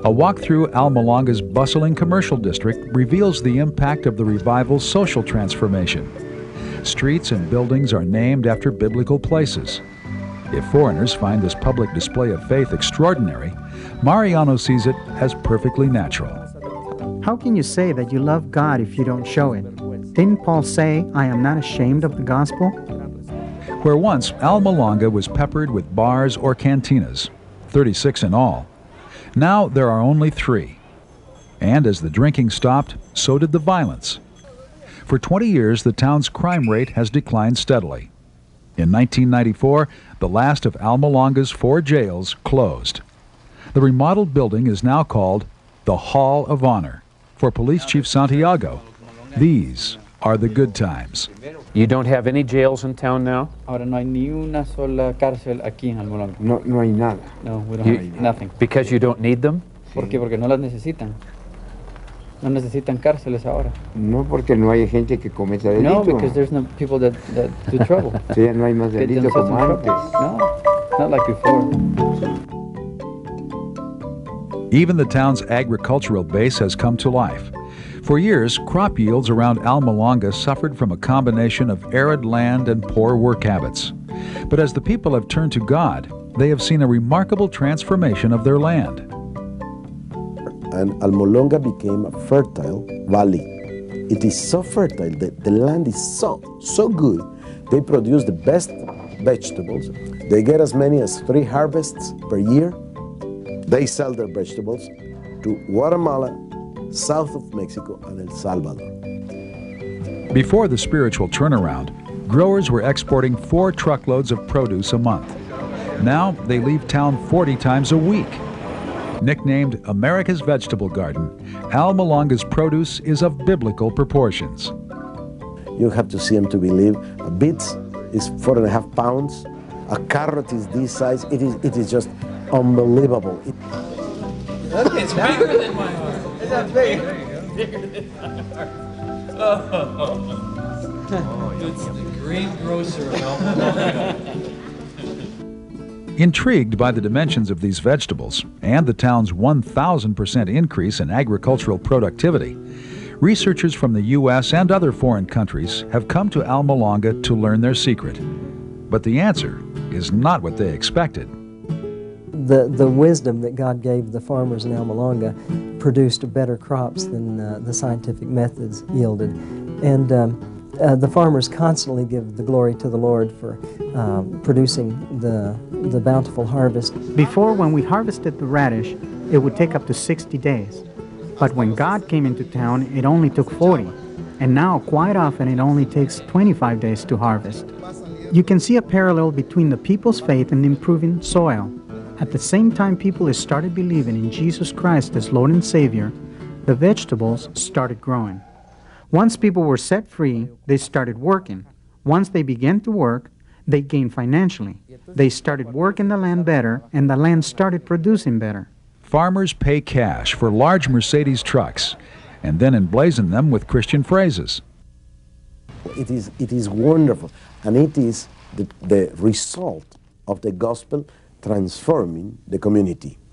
A walk through Almolonga's bustling commercial district reveals the impact of the revival's social transformation. Streets and buildings are named after biblical places. If foreigners find this public display of faith extraordinary, Mariano sees it as perfectly natural. How can you say that you love God if you don't show it? Didn't Paul say, "I am not ashamed of the gospel"? Where once Almolonga was peppered with bars or cantinas, 36 in all, now there are only 3. And as the drinking stopped, so did the violence. For 20 years, the town's crime rate has declined steadily. In 1994, the last of Almolonga's 4 jails closed. The remodeled building is now called the Hall of Honor. For Police Chief Santiago, these are the good times. You don't have any jails in town now? Ahora no hay ni una sola cárcel aquí en Almolonga. No hay nada. No, we don't have nothing. Because you don't need them? ¿Por qué? Porque no las necesitan. No necesitan cárceles ahora. No, porque no hay gente que cometa delito. No, because there's no people that do trouble. Sí, ya no hay más Get delito themselves como in antes. trouble. No, not like before. Even the town's agricultural base has come to life. For years, crop yields around Almolonga suffered from a combination of arid land and poor work habits. But as the people have turned to God, they have seen a remarkable transformation of their land. And Almolonga became a fertile valley. It is so fertile that the land is so good. They produce the best vegetables. They get as many as 3 harvests per year. They sell their vegetables to Guatemala, south of Mexico, and El Salvador. Before the spiritual turnaround, growers were exporting 4 truckloads of produce a month. Now they leave town 40 times a week. Nicknamed America's Vegetable Garden, Almolonga's produce is of biblical proportions. You have to see them to believe. A beet is 4.5 pounds. A carrot is this size. It is just unbelievable. It's bigger than my heart. Is that big? Bigger than my heart. Oh, it's the greengrocer of Almolonga. Intrigued by the dimensions of these vegetables and the town's 1,000% increase in agricultural productivity, researchers from the U.S. and other foreign countries have come to Almolonga to learn their secret. But the answer is not what they expected. The wisdom that God gave the farmers in Almolonga produced better crops than the scientific methods yielded. And the farmers constantly give the glory to the Lord for producing the bountiful harvest. Before, when we harvested the radish, it would take up to 60 days. But when God came into town, it only took 40. And now, quite often, it only takes 25 days to harvest. You can see a parallel between the people's faith and improving soil. At the same time people started believing in Jesus Christ as Lord and Savior, the vegetables started growing. Once people were set free, they started working. Once they began to work, they gained financially. They started working the land better, and the land started producing better. Farmers pay cash for large Mercedes trucks and then emblazon them with Christian phrases. It is wonderful, and it is the result of the gospel transforming the community.